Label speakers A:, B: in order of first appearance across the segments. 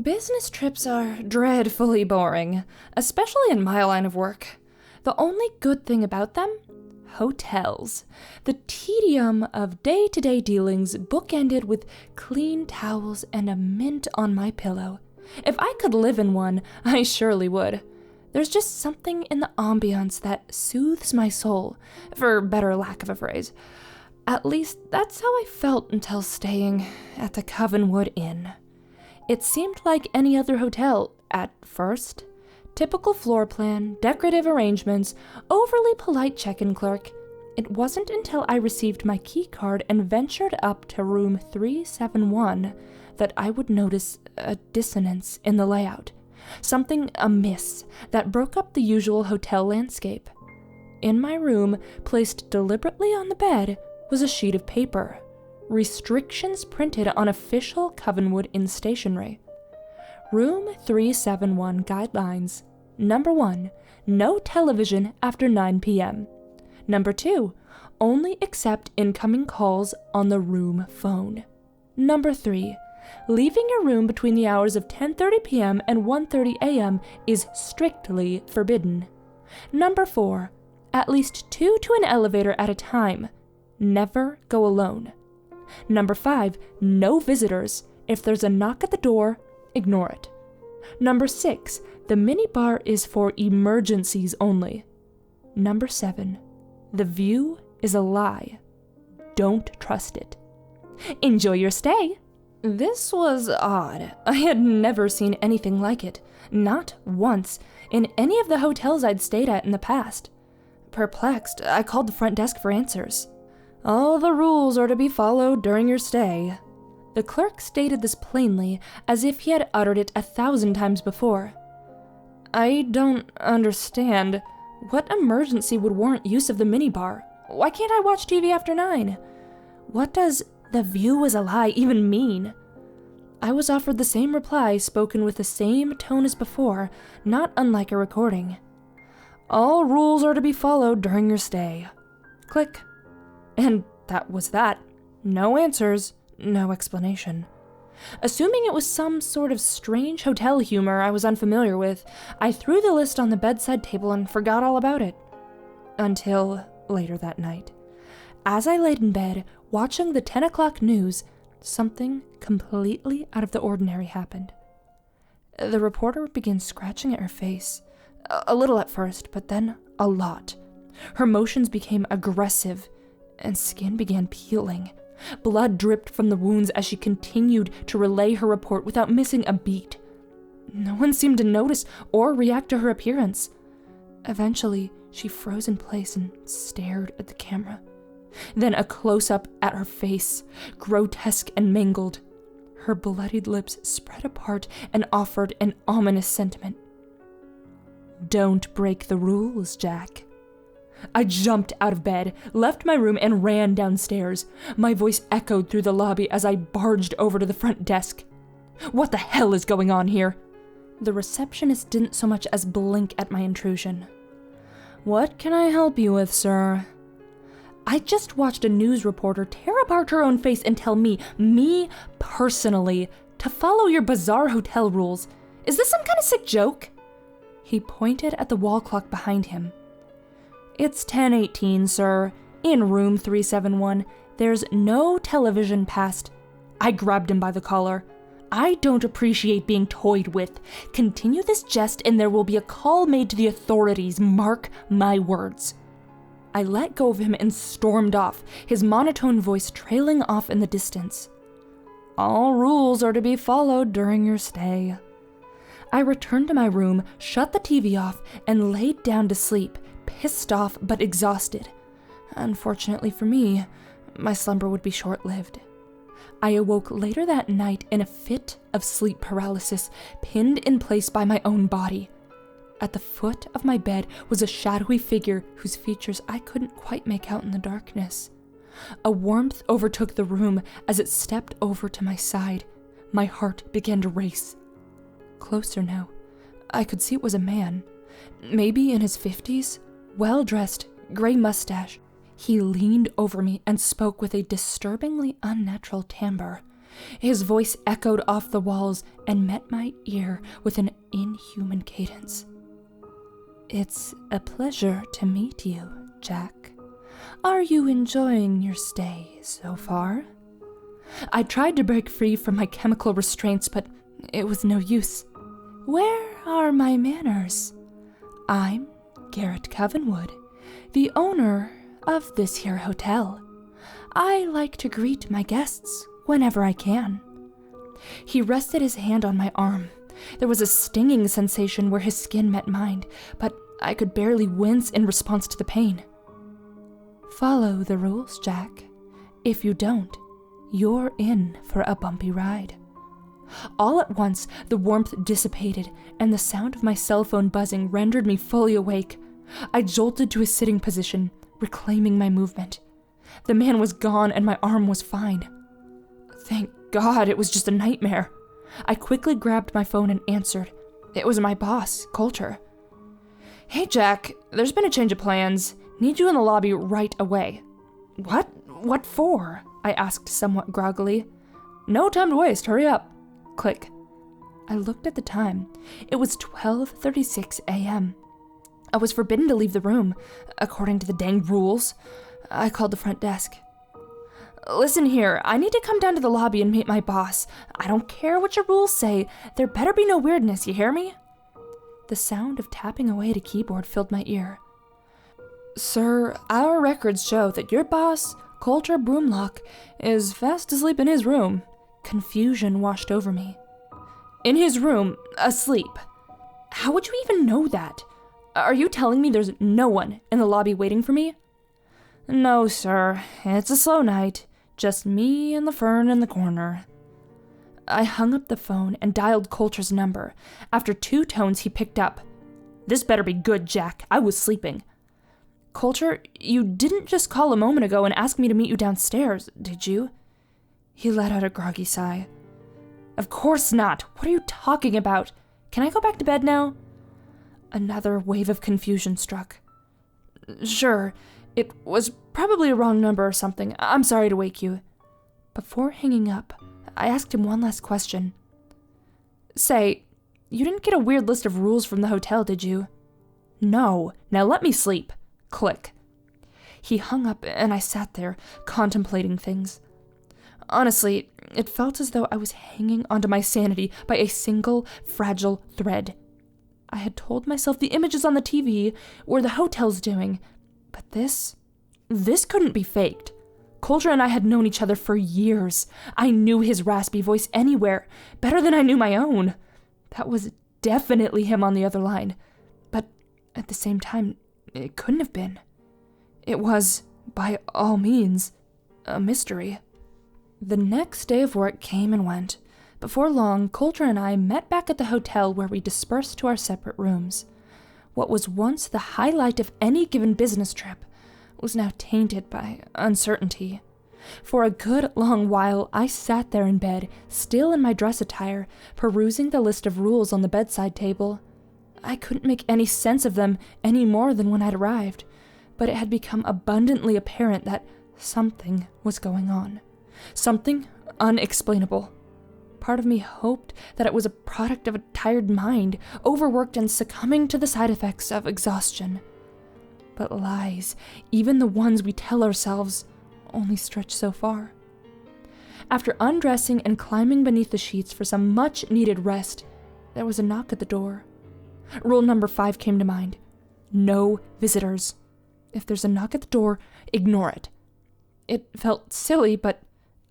A: Business trips are dreadfully boring, especially in my line of work. The only good thing about them? Hotels. The tedium of day-to-day dealings bookended with clean towels and a mint on my pillow. If I could live in one, I surely would. There's just something in the ambiance that soothes my soul, for better lack of a phrase. At least, that's how I felt until staying at the Covenwood Inn. It seemed like any other hotel, at first. Typical floor plan, decorative arrangements, overly polite check-in clerk. It wasn't until I received my key card and ventured up to room 371 that I would notice a dissonance in the layout. Something amiss that broke up the usual hotel landscape. In my room, placed deliberately on the bed, was a sheet of paper. Restrictions printed on official Covenwood Inn stationery. Room 371 guidelines. Number 1, no television after 9 p.m. Number 2, only accept incoming calls on the room phone. Number 3, leaving your room between the hours of 10:30 p.m. and 1:30 a.m. is strictly forbidden. Number 4, at least 2 to an elevator at a time. Never go alone. Number 5, no visitors. If there's a knock at the door, ignore it. Number 6, the minibar is for emergencies only. Number 7, the view is a lie. Don't trust it. Enjoy your stay. This was odd. I had never seen anything like it, not once, in any of the hotels I'd stayed at in the past. Perplexed, I called the front desk for answers. All the rules are to be followed during your stay. The clerk stated this plainly, as if he had uttered it 1,000 times before. I don't understand. What emergency would warrant use of the minibar? Why can't I watch TV after 9? What does "the view is a lie" even mean? I was offered the same reply, spoken with the same tone as before, not unlike a recording. All rules are to be followed during your stay. Click. And that was that. No answers, no explanation. Assuming it was some sort of strange hotel humor I was unfamiliar with, I threw the list on the bedside table and forgot all about it. Until later that night. As I laid in bed, watching the 10 o'clock news, something completely out of the ordinary happened. The reporter began scratching at her face. A little at first, but then a lot. Her motions became aggressive, and skin began peeling. Blood dripped from the wounds as she continued to relay her report without missing a beat. No one seemed to notice or react to her appearance. Eventually, she froze in place and stared at the camera. Then a close-up at her face, grotesque and mangled. Her bloodied lips spread apart and offered an ominous sentiment. Don't break the rules, Jack. I jumped out of bed, left my room, and ran downstairs. My voice echoed through the lobby as I barged over to the front desk. What the hell is going on here? The receptionist didn't so much as blink at my intrusion. What can I help you with, sir? I just watched a news reporter tear apart her own face and tell me personally, to follow your bizarre hotel rules. Is this some kind of sick joke? He pointed at the wall clock behind him. It's 10:18, sir. In room 371. There's no television past. I grabbed him by the collar. I don't appreciate being toyed with. Continue this jest and there will be a call made to the authorities. Mark my words. I let go of him and stormed off, his monotone voice trailing off in the distance. All rules are to be followed during your stay. I returned to my room, shut the TV off, and laid down to sleep, pissed off but exhausted. Unfortunately for me, my slumber would be short-lived. I awoke later that night in a fit of sleep paralysis, pinned in place by my own body. At the foot of my bed was a shadowy figure whose features I couldn't quite make out in the darkness. A warmth overtook the room as it stepped over to my side. My heart began to race. Closer now, I could see it was a man, maybe in his 50s, well-dressed, gray mustache. He leaned over me and spoke with a disturbingly unnatural timbre. His voice echoed off the walls and met my ear with an inhuman cadence. "It's a pleasure to meet you, Jack. Are you enjoying your stay so far?" I tried to break free from my chemical restraints, but it was no use. "Where are my manners? I'm Garrett Covenwood, the owner of this here hotel. I like to greet my guests whenever I can." He rested his hand on my arm. There was a stinging sensation where his skin met mine, but I could barely wince in response to the pain. "Follow the rules, Jack. If you don't, you're in for a bumpy ride." All at once, the warmth dissipated, and the sound of my cell phone buzzing rendered me fully awake. I jolted to a sitting position, reclaiming my movement. The man was gone, and my arm was fine. Thank God it was just a nightmare. I quickly grabbed my phone and answered. It was my boss, Coulter. "Hey, Jack, there's been a change of plans. Need you in the lobby right away." "What? What for?" I asked somewhat groggily. "No time to waste, hurry up." Click. I looked at the time. It was 12:36 a.m. I was forbidden to leave the room, according to the dang rules. I called the front desk. "Listen here, I need to come down to the lobby and meet my boss. I don't care what your rules say. There better be no weirdness, you hear me?" The sound of tapping away at a keyboard filled my ear. "Sir, our records show that your boss, Coulter Broomlock, is fast asleep in his room." Confusion washed over me. "In his room, asleep? How would you even know that? Are you telling me there's no one in the lobby waiting for me?" "No, sir. It's a slow night. Just me and the fern in the corner." I hung up the phone and dialed Coulter's number. After 2 tones, he picked up. "This better be good, Jack. I was sleeping." "Coulter, you didn't just call a moment ago and ask me to meet you downstairs, did you?" He let out a groggy sigh. "Of course not. What are you talking about? Can I go back to bed now?" Another wave of confusion struck. "Sure. It was probably a wrong number or something. I'm sorry to wake you." Before hanging up, I asked him one last question. "Say, you didn't get a weird list of rules from the hotel, did you?" "No. Now let me sleep." Click. He hung up and I sat there, contemplating things. Honestly, it felt as though I was hanging onto my sanity by a single, fragile thread. I had told myself the images on the TV were the hotel's doing, but this couldn't be faked. Coulter and I had known each other for years. I knew his raspy voice anywhere, better than I knew my own. That was definitely him on the other line, but at the same time, it couldn't have been. It was, by all means, a mystery. The next day of work came and went. Before long, Coulter and I met back at the hotel where we dispersed to our separate rooms. What was once the highlight of any given business trip was now tainted by uncertainty. For a good long while, I sat there in bed, still in my dress attire, perusing the list of rules on the bedside table. I couldn't make any sense of them any more than when I'd arrived, but it had become abundantly apparent that something was going on. Something unexplainable. Part of me hoped that it was a product of a tired mind, overworked and succumbing to the side effects of exhaustion. But lies, even the ones we tell ourselves, only stretch so far. After undressing and climbing beneath the sheets for some much-needed rest, there was a knock at the door. Rule number 5 came to mind. No visitors. If there's a knock at the door, ignore it. It felt silly, but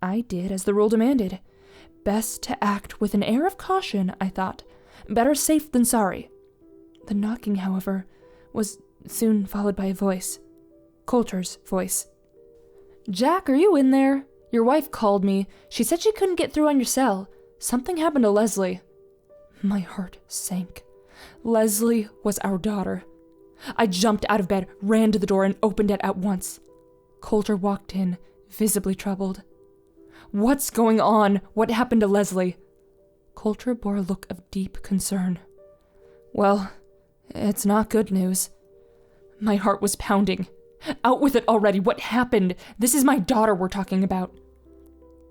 A: I did as the rule demanded. Best to act with an air of caution, I thought. Better safe than sorry. The knocking, however, was soon followed by a voice. Coulter's voice. "Jack, are you in there? Your wife called me. She said she couldn't get through on your cell. Something happened to Leslie." My heart sank. Leslie was our daughter. I jumped out of bed, ran to the door, and opened it at once. Coulter walked in, visibly troubled. "What's going on? What happened to Leslie?" Coulter bore a look of deep concern. "Well, it's not good news." My heart was pounding. "Out with it already. What happened? This is my daughter we're talking about."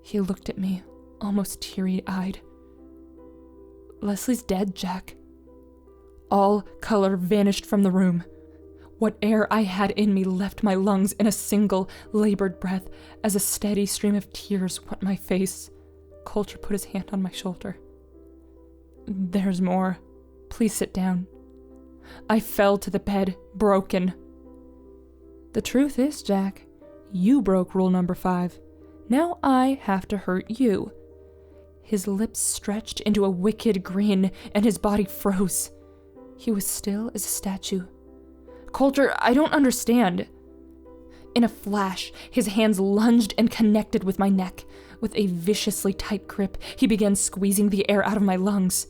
A: He looked at me, almost teary-eyed. "Leslie's dead, Jack." All color vanished from the room. What air I had in me left my lungs in a single, labored breath as a steady stream of tears wet my face. Coulter put his hand on my shoulder. "There's more. Please sit down." I fell to the bed, broken. "The truth is, Jack, you broke rule number 5. Now I have to hurt you." His lips stretched into a wicked grin, and his body froze. He was still as a statue. "Coulter, I don't understand." In a flash, his hands lunged and connected with my neck. With a viciously tight grip, he began squeezing the air out of my lungs.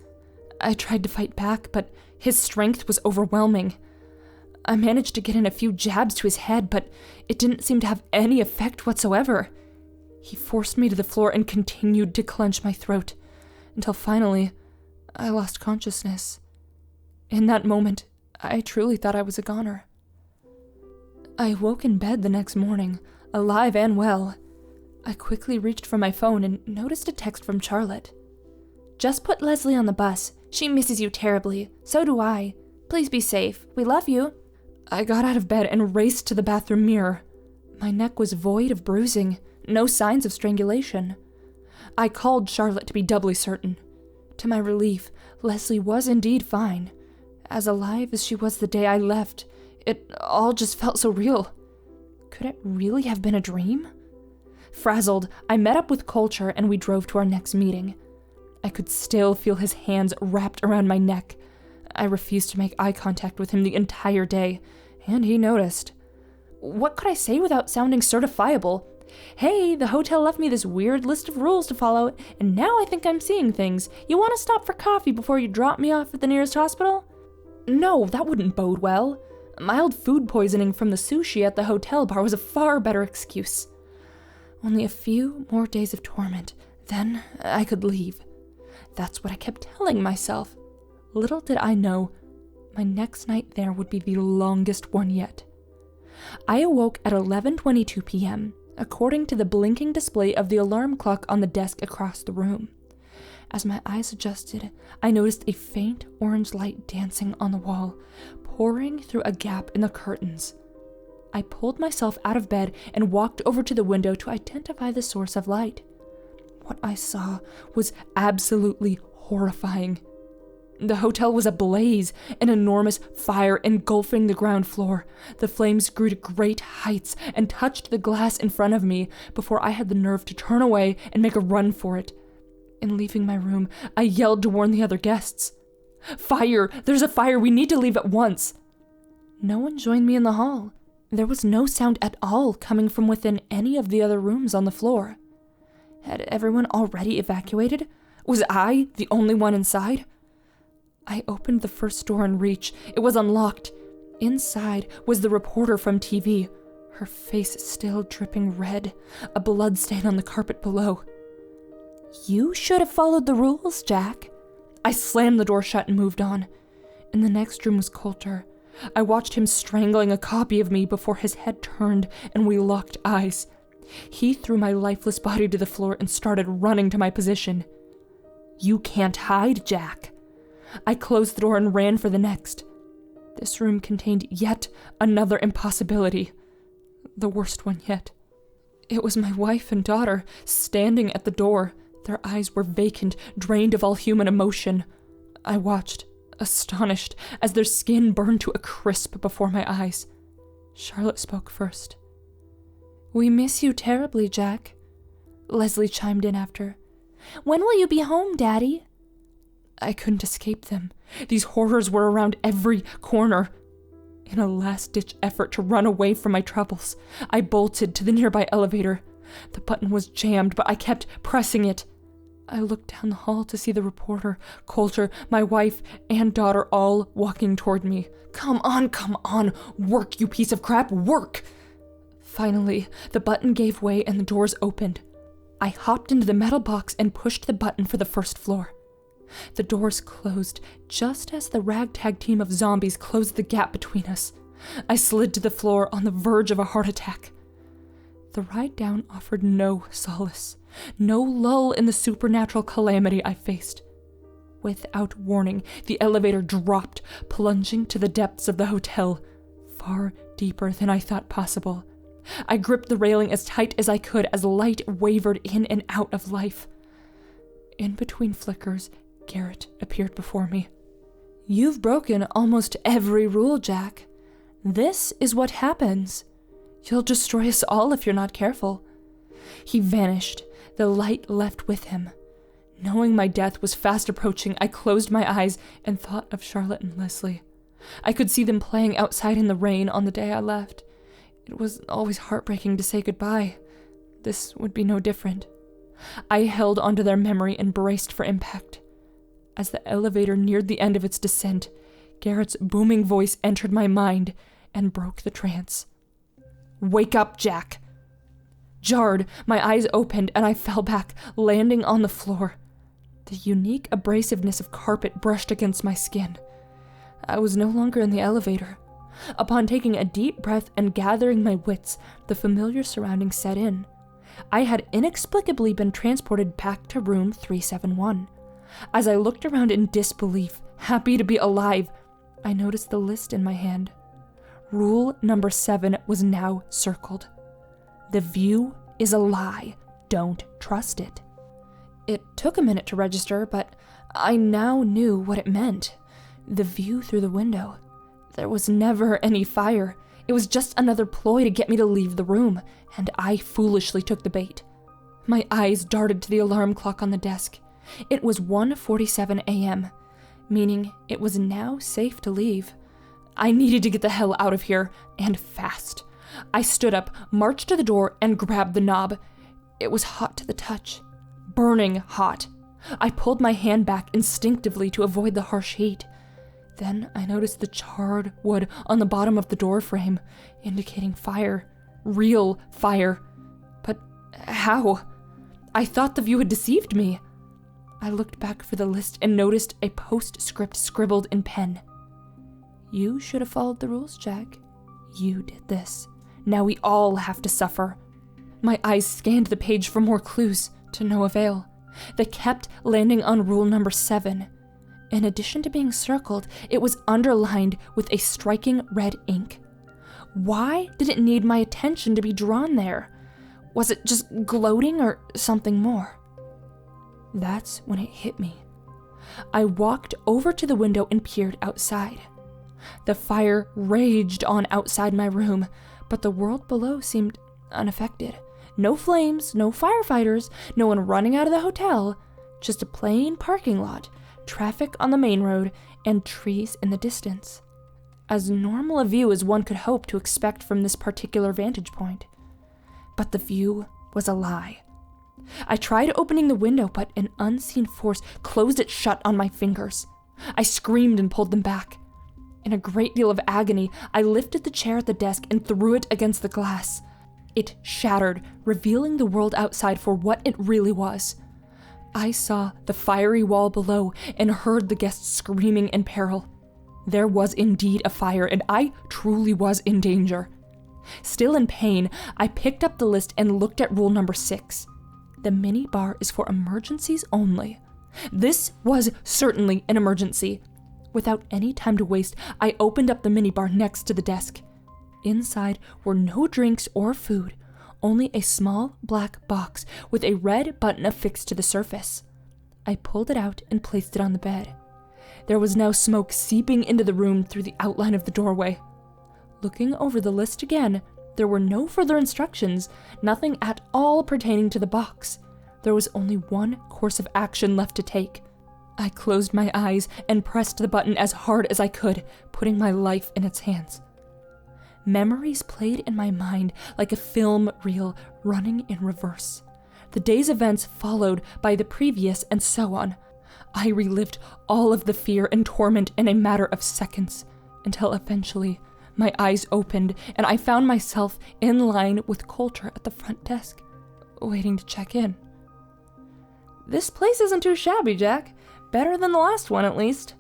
A: I tried to fight back, but his strength was overwhelming. I managed to get in a few jabs to his head, but it didn't seem to have any effect whatsoever. He forced me to the floor and continued to clench my throat, until finally, I lost consciousness. In that moment, I truly thought I was a goner. I woke in bed the next morning, alive and well. I quickly reached for my phone and noticed a text from Charlotte. "Just put Leslie on the bus. She misses you terribly. So do I. Please be safe. We love you." I got out of bed and raced to the bathroom mirror. My neck was void of bruising, no signs of strangulation. I called Charlotte to be doubly certain. To my relief, Leslie was indeed fine. As alive as she was the day I left, it all just felt so real. Could it really have been a dream? Frazzled, I met up with Coulter and we drove to our next meeting. I could still feel his hands wrapped around my neck. I refused to make eye contact with him the entire day, and he noticed. What could I say without sounding certifiable? "Hey, the hotel left me this weird list of rules to follow, and now I think I'm seeing things. You want to stop for coffee before you drop me off at the nearest hospital?" No, that wouldn't bode well. Mild food poisoning from the sushi at the hotel bar was a far better excuse. Only a few more days of torment, then I could leave. That's what I kept telling myself. Little did I know, my next night there would be the longest one yet. I awoke at 11:22 p.m., according to the blinking display of the alarm clock on the desk across the room. As my eyes adjusted, I noticed a faint orange light dancing on the wall, pouring through a gap in the curtains. I pulled myself out of bed and walked over to the window to identify the source of light. What I saw was absolutely horrifying. The hotel was ablaze, an enormous fire engulfing the ground floor. The flames grew to great heights and touched the glass in front of me before I had the nerve to turn away and make a run for it. In leaving my room, I yelled to warn the other guests. "Fire! There's a fire! We need to leave at once!" No one joined me in the hall. There was no sound at all coming from within any of the other rooms on the floor. Had everyone already evacuated? Was I the only one inside? I opened the first door in reach. It was unlocked. Inside was the reporter from TV, her face still dripping red, a blood stain on the carpet below. "You should have followed the rules, Jack." I slammed the door shut and moved on. In the next room was Coulter. I watched him strangling a copy of me before his head turned and we locked eyes. He threw my lifeless body to the floor and started running to my position. "You can't hide, Jack." I closed the door and ran for the next. This room contained yet another impossibility. The worst one yet. It was my wife and daughter, standing at the door. Their eyes were vacant, drained of all human emotion. I watched, astonished, as their skin burned to a crisp before my eyes. Charlotte spoke first. "We miss you terribly, Jack." Leslie chimed in after. "When will you be home, Daddy?" I couldn't escape them. These horrors were around every corner. In a last-ditch effort to run away from my troubles, I bolted to the nearby elevator. The button was jammed, but I kept pressing it. I looked down the hall to see the reporter, Coulter, my wife, and daughter all walking toward me. Come on, work, you piece of crap, work! Finally, the button gave way and the doors opened. I hopped into the metal box and pushed the button for the first floor. The doors closed just as the ragtag team of zombies closed the gap between us. I slid to the floor on the verge of a heart attack. The ride down offered no solace. No lull in the supernatural calamity I faced. Without warning, the elevator dropped, plunging to the depths of the hotel, far deeper than I thought possible. I gripped the railing as tight as I could as light wavered in and out of life. In between flickers, Garrett appeared before me. "You've broken almost every rule, Jack. This is what happens. You'll destroy us all if you're not careful." He vanished, the light left with him. Knowing my death was fast approaching, I closed my eyes and thought of Charlotte and Leslie. I could see them playing outside in the rain on the day I left. It was always heartbreaking to say goodbye. This would be no different. I held onto their memory and braced for impact. As the elevator neared the end of its descent, Garrett's booming voice entered my mind and broke the trance. "Wake up, Jack!" Jarred, my eyes opened and I fell back, landing on the floor. The unique abrasiveness of carpet brushed against my skin. I was no longer in the elevator. Upon taking a deep breath and gathering my wits, the familiar surroundings set in. I had inexplicably been transported back to room 371. As I looked around in disbelief, happy to be alive, I noticed the list in my hand. Rule number 7 was now circled. The view is a lie. Don't trust it. It took a minute to register, but I now knew what it meant. The view through the window. There was never any fire. It was just another ploy to get me to leave the room, and I foolishly took the bait. My eyes darted to the alarm clock on the desk. It was 1:47 a.m., meaning it was now safe to leave. I needed to get the hell out of here, and fast. I stood up, marched to the door, and grabbed the knob. It was hot to the touch. Burning hot. I pulled my hand back instinctively to avoid the harsh heat. Then I noticed the charred wood on the bottom of the door frame, indicating fire. Real fire. But how? I thought the view had deceived me. I looked back for the list and noticed a postscript scribbled in pen. "You should have followed the rules, Jack. You did this. Now we all have to suffer." My eyes scanned the page for more clues, to no avail. They kept landing on rule number 7. In addition to being circled, it was underlined with a striking red ink. Why did it need my attention to be drawn there? Was it just gloating or something more? That's when it hit me. I walked over to the window and peered outside. The fire raged on outside my room, but the world below seemed unaffected. No flames, no firefighters, no one running out of the hotel, just a plain parking lot, traffic on the main road, and trees in the distance. As normal a view as one could hope to expect from this particular vantage point. But the view was a lie. I tried opening the window, but an unseen force closed it shut on my fingers. I screamed and pulled them back. In a great deal of agony, I lifted the chair at the desk and threw it against the glass. It shattered, revealing the world outside for what it really was. I saw the fiery wall below and heard the guests screaming in peril. There was indeed a fire, and I truly was in danger. Still in pain, I picked up the list and looked at rule number 6. The mini bar is for emergencies only. This was certainly an emergency. Without any time to waste, I opened up the minibar next to the desk. Inside were no drinks or food, only a small black box with a red button affixed to the surface. I pulled it out and placed it on the bed. There was now smoke seeping into the room through the outline of the doorway. Looking over the list again, there were no further instructions, nothing at all pertaining to the box. There was only one course of action left to take. I closed my eyes and pressed the button as hard as I could, putting my life in its hands. Memories played in my mind like a film reel running in reverse. The day's events followed by the previous and so on. I relived all of the fear and torment in a matter of seconds, until eventually my eyes opened and I found myself in line with Coulter at the front desk, waiting to check in. "This place isn't too shabby, Jack. Better than the last one, at least."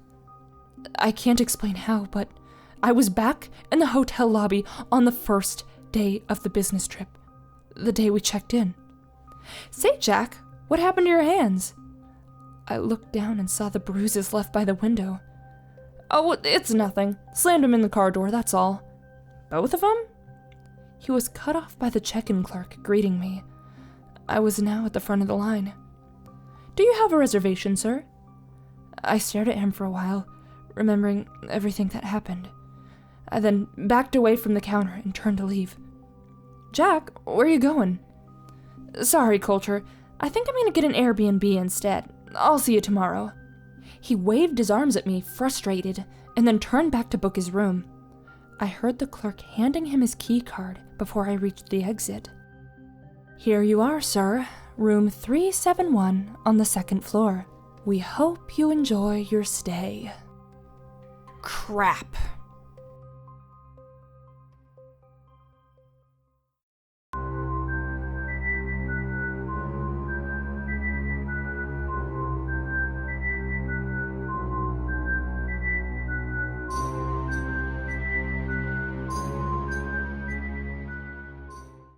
A: I can't explain how, but I was back in the hotel lobby on the first day of the business trip, the day we checked in. Say, Jack, what happened to your hands? I looked down and saw the bruises left by the window. Oh, it's nothing. Slammed him in the car door, that's all. Both of them? He was cut off by the check-in clerk, greeting me. I was now at the front of the line. Do you have a reservation, sir? I stared at him for a while, remembering everything that happened. I then backed away from the counter and turned to leave. Jack, where are you going? Sorry, Coulter. I think I'm going to get an Airbnb instead. I'll see you tomorrow. He waved his arms at me, frustrated, and then turned back to book his room. I heard the clerk handing him his key card before I reached the exit. Here you are, sir. Room 371 on the 2nd floor. We hope you enjoy your stay. Crap.